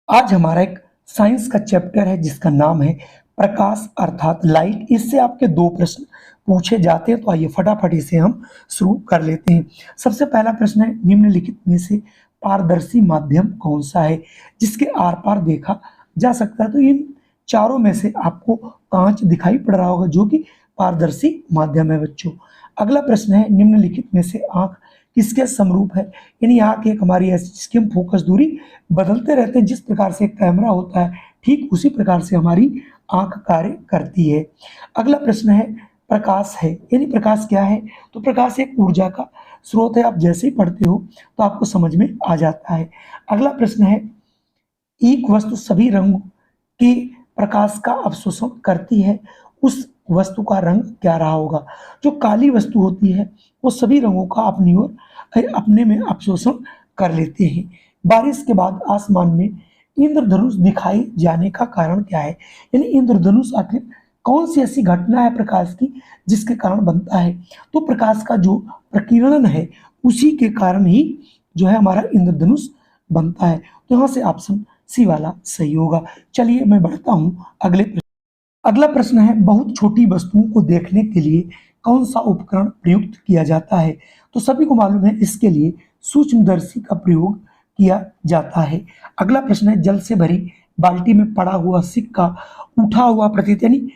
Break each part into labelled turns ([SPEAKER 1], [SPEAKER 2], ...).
[SPEAKER 1] आज हमारा एक साइंस का चैप्टर है जिसका नाम है प्रकाश अर्थात लाइट। इससे आपके दो प्रश्न पूछे जाते हैं, तो आइए फटाफट इसे हम शुरू कर लेते हैं। सबसे पहला प्रश्न है, निम्नलिखित में से पारदर्शी माध्यम कौन सा है जिसके आर पार देखा जा सकता है? तो इन चारों में से आपको कांच दिखाई पड़ रहा होगा जो कि पारदर्शी माध्यम है बच्चों। अगला प्रश्न है, निम्नलिखित में से आंख किसके समरूप है? यानी आंख एक हमारी ऐसी जिसकी हम फोकस दूरी बदलते रहते हैं। जिस प्रकार से एक कैमरा होता है ठीक उसी प्रकार से हमारी आंख कार्य करती है। अगला प्रश्न है, प्रकाश है, यानी प्रकाश क्या है? तो प्रकाश एक ऊर्जा का स्रोत है। आप जैसे ही पढ़ते हो तो आपको समझ में आ जाता है। अगला प्रश्न है, एक वस्तु सभी रंग के प्रकाश का अवशोषण करती है, उस वस्तु का रंग क्या रहा होगा? जो काली वस्तु होती है वो सभी रंगों का अपनी ओर अपने में अवशोषण कर लेते हैं। बारिश के बाद आसमान में इंद्रधनुष दिखाई जाने का कारण क्या है? यानी इंद्रधनुष आखिर कौन सी ऐसी घटना है प्रकाश की जिसके कारण बनता है? तो प्रकाश का जो प्रकीर्णन है उसी के कारण ही जो है हमारा इंद्रधनुष बनता है। तो यहाँ से ऑप्शन सी वाला सही होगा। चलिए मैं बढ़ता हूँ अगले प्रश्न। अगला प्रश्न है, बहुत छोटी वस्तुओं को देखने के लिए कौन सा उपकरण प्रयुक्त किया जाता है? तो सभी को मालूम है इसके लिए सूक्ष्मदर्शी का प्रयोग किया जाता है। अगला प्रश्न है, जल से भरी बाल्टी में पड़ा हुआ सिक्का उठा हुआ प्रतीत, यानी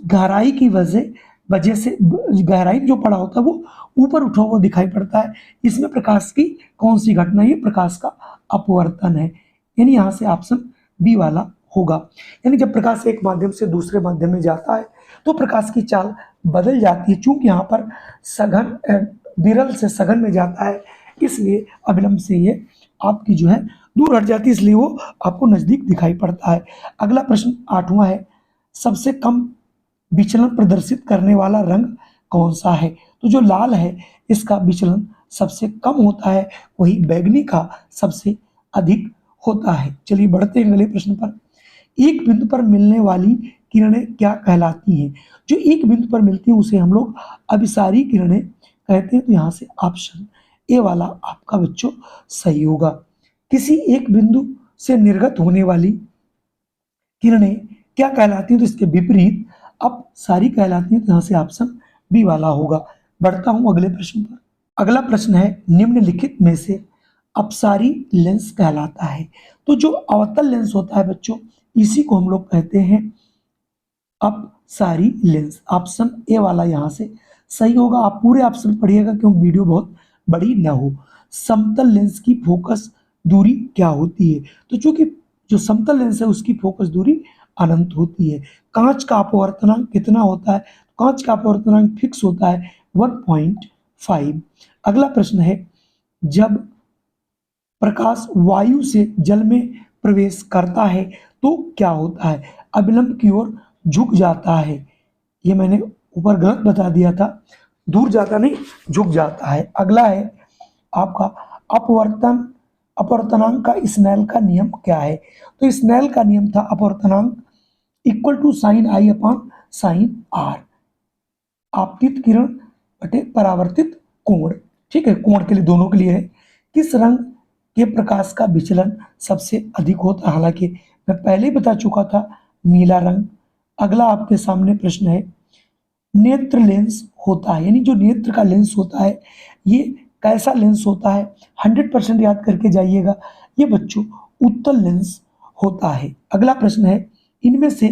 [SPEAKER 1] गहराई की वजह से गहराई जो पड़ा होता है वो ऊपर उठा हुआ दिखाई पड़ता है। इसमें प्रकाश की कौन सी घटना? ये प्रकाश का अपवर्तन है, यानी यहाँ से ऑप्शन बी वाला होगा। यानी जब प्रकाश एक माध्यम से दूसरे माध्यम में जाता है तो प्रकाश की चाल बदल जाती है। चूंकि यहाँ पर सघन विरल से सघन में जाता है इसलिए अविलंब से ये आपकी जो है दूर हट जाती है, इसलिए वो आपको नजदीक दिखाई पड़ता है। अगला प्रश्न 8वां है, सबसे कम विचलन प्रदर्शित करने वाला रंग कौन सा है? तो जो लाल है इसका विचलन सबसे कम होता है, वही बैगनी का सबसे अधिक होता है। चलिए बढ़ते हैं अगले प्रश्न पर। एक बिंदु पर मिलने वाली किरणें क्या कहलाती हैं? जो एक बिंदु पर मिलती है उसे हम लोग अभिसारी किरणें कहते हैं। तो यहाँ से ऑप्शन ए वाला आपका बच्चों सही होगा। किसी एक बिंदु से निर्गत होने वाली किरणें क्या कहलाती हैं? तो इसके विपरीत अपसारी कहलाती हैं। तो यहाँ से ऑप्शन बी वाला होगा। बढ़ता हूँ अगले प्रश्न पर। अगला प्रश्न है, निम्नलिखित में से अपसारी लेंस कहलाता है? तो जो अवतल लेंस होता है बच्चों इसी को हम लोग कहते हैं अपसारी लेंस। ऑप्शन ए वाला यहाँ से सही होगा। आप पूरे ऑप्शन पढ़िएगा क्योंकि वीडियो बहुत बड़ी ना हो। समतल लेंस की फोकस दूरी क्या होती है? तो चूंकि जो समतल लेंस है उसकी फोकस दूरी अनंत होती है। कांच का अपवर्तनांक कितना होता है? कांच का अपवर्तनांक फिक्स होता है 1.5। अगला प्रश्न है, जब प्रकाश वायु से जल में प्रवेश करता है तो क्या होता है? अविलंब की ओर झुक जाता है। ये मैंने ऊपर गलत बता दिया था, दूर जाता नहीं झुक जाता है। अगला है आपका अपवर्तनांक का स्नेल का नियम क्या है? तो स्नेल का नियम था अपवर्तनांक equal to sine i upon sine r. आपतित किरण बटे परावर्तित कोण। ठीक है, कोण के लिए दोनों के लिए है। किस रंग के प्रकाश का विचलन सबसे अधिक होता है? हालांकि मैं पहले ही बता चुका था, नीला रंग। अगला आपके सामने प्रश्न है, नेत्र लेंस होता है, यानी जो नेत्र का लेंस होता है ये कैसा लेंस होता है? 100% याद करके जाइएगा। ये बच्चों उत्तल लेंस होता है। अगला प्रश्न है, इनमें से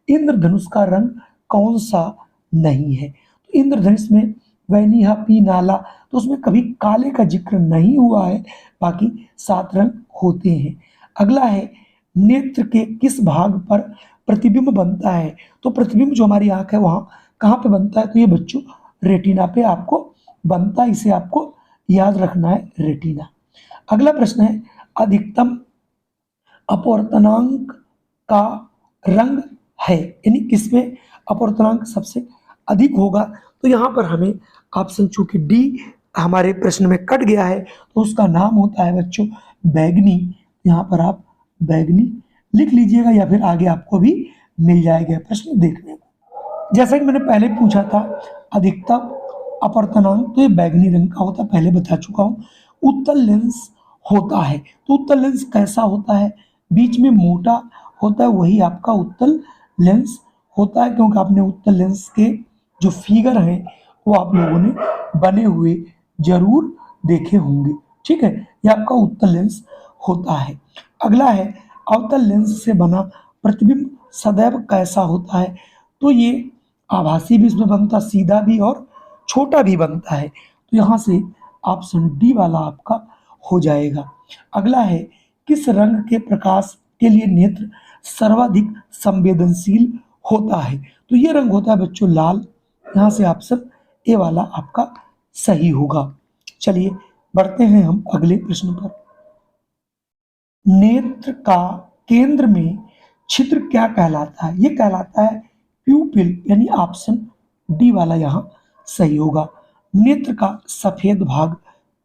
[SPEAKER 1] इंद्रधनुष का रंग कौन सा नहीं है? तो इंद्रधनुष में वैनिहा पी नाला, तो उसमें कभी काले का जिक्र नहीं हुआ है, बाकी 7 रंग होते हैं। अगला है, नेत्र के किस भाग पर प्रतिबिंब बनता है? तो प्रतिबिंब जो हमारी आंख है वहां कहाँ पे बनता है? तो ये बच्चों रेटिना पे आपको बनता है, इसे आपको याद रखना है, रेटिना। अगला प्रश्न है, अधिकतम अपवर्तनांक का रंग है, यानी किसमें अपवर्तनांक सबसे अधिक होगा? तो यहाँ पर हमें ऑप्शन चूंकि डी हमारे प्रश्न में कट गया है तो उसका नाम होता है बच्चों बैगनी। यहाँ पर आप बैगनी लिख लीजिएगा या फिर आगे आपको भी मिल जाएगा प्रश्न देखने को। जैसा कि मैंने पहले पूछा था अधिकतम अपवर्तनांक, तो ये बैगनी रंग का होता है, पहले बता चुका हूँ। उत्तल लेंस होता है, तो उत्तल लेंस कैसा होता है? बीच में मोटा होता है वही आपका उत्तल लेंस होता है, क्योंकि आपने उत्तल लेंस के जो फिगर हैं वो आप लोगों ने बने हुए जरूर देखे होंगे। ठीक है, ये आपका उत्तल लेंस होता है। अगला है अवतल लेंस से बना प्रतिबिंब सदैव कैसा होता है। तो ये आभासी भी इसमें बनता, सीधा भी और छोटा भी बनता है। तो यहाँ से ऑप्शन डी वाला आपका हो जाएगा। अगला है किस रंग के प्रकाश के लिए नेत्र सर्वाधिक संवेदनशील होता है। तो ये रंग होता है बच्चों लाल। यहाँ से ऑप्शन ए वाला आपका सही होगा। चलिए बढ़ते हैं हम अगले प्रश्न पर। नेत्र का केंद्र में छिद्र क्या कहलाता है। ये कहलाता है प्यूपिल, यानी ऑप्शन डी वाला यहाँ सही होगा। नेत्र का सफेद भाग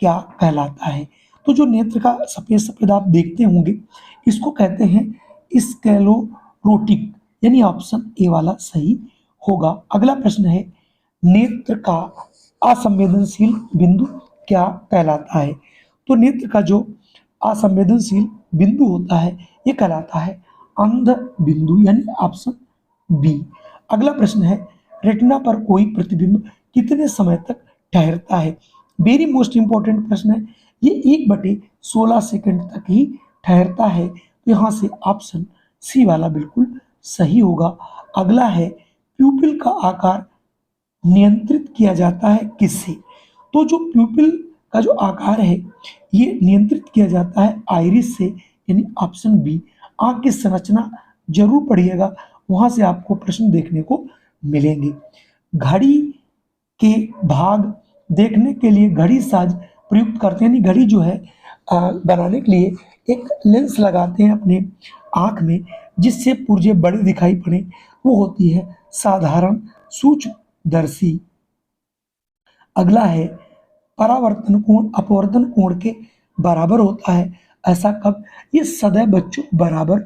[SPEAKER 1] क्या कहलाता है। तो जो नेत्र का सफेद सफेद आप देखते होंगे इसको कहते हैं स्क्लेरोटिक, यानी ऑप्शन ए वाला सही होगा। अगला प्रश्न है नेत्र का असंवेदनशील बिंदु क्या कहलाता है। तो नेत्र का जो असंवेदनशील बिंदु होता है ये कहलाता है अंध बिंदु, यानी ऑप्शन बी। अगला प्रश्न है रेटिना पर कोई प्रतिबिंब कितने समय तक ठहरता है। वेरी मोस्ट इंपॉर्टेंट प्रश्न है ये। 1/16 सेकंड तक ही ठहरता है। तो यहाँ से ऑप्शन सी वाला बिल्कुल सही होगा। अगला है प्यूपिल का आकार नियंत्रित किया जाता है किससे। तो जो प्यूपिल का जो आकार है ये नियंत्रित किया जाता है आइरिस से, यानी ऑप्शन बी। आंख की संरचना जरूर पढ़िएगा, वहां से आपको प्रश्न देखने को मिलेंगे। घड़ी के भाग देखने के लिए घड़ी साज प्रयुक्त करते हैं, यानी घड़ी जो है बनाने के लिए एक लेंस लगाते हैं अपने आंख में जिससे पुर्जे बड़े दिखाई पड़े, वो होती है साधारण सूक्ष्मदर्शी। अगला है परावर्तन कोण अपवर्तन कोण के बराबर होता है, ऐसा कब। ये सदैव बच्चों बराबर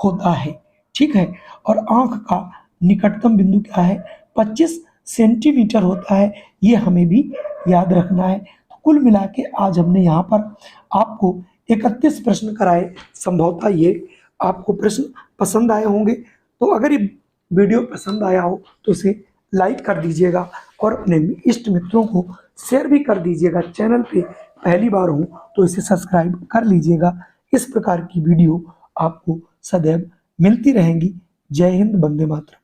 [SPEAKER 1] होता है। ठीक है, और आंख का निकटतम बिंदु क्या है 25 सेंटीमीटर होता है, ये हमें भी याद रखना है। तो कुल मिला के आज हमने यहाँ पर आपको 31 प्रश्न कराए। संभवतः ये आपको प्रश्न पसंद आए होंगे। तो अगर ये वीडियो पसंद आया हो तो इसे लाइक कर दीजिएगा और अपने इष्ट मित्रों को शेयर भी कर दीजिएगा। चैनल पे पहली बार हो तो इसे सब्सक्राइब कर लीजिएगा। इस प्रकार की वीडियो आपको सदैव मिलती रहेंगी। जय हिंद, वंदे मातरम।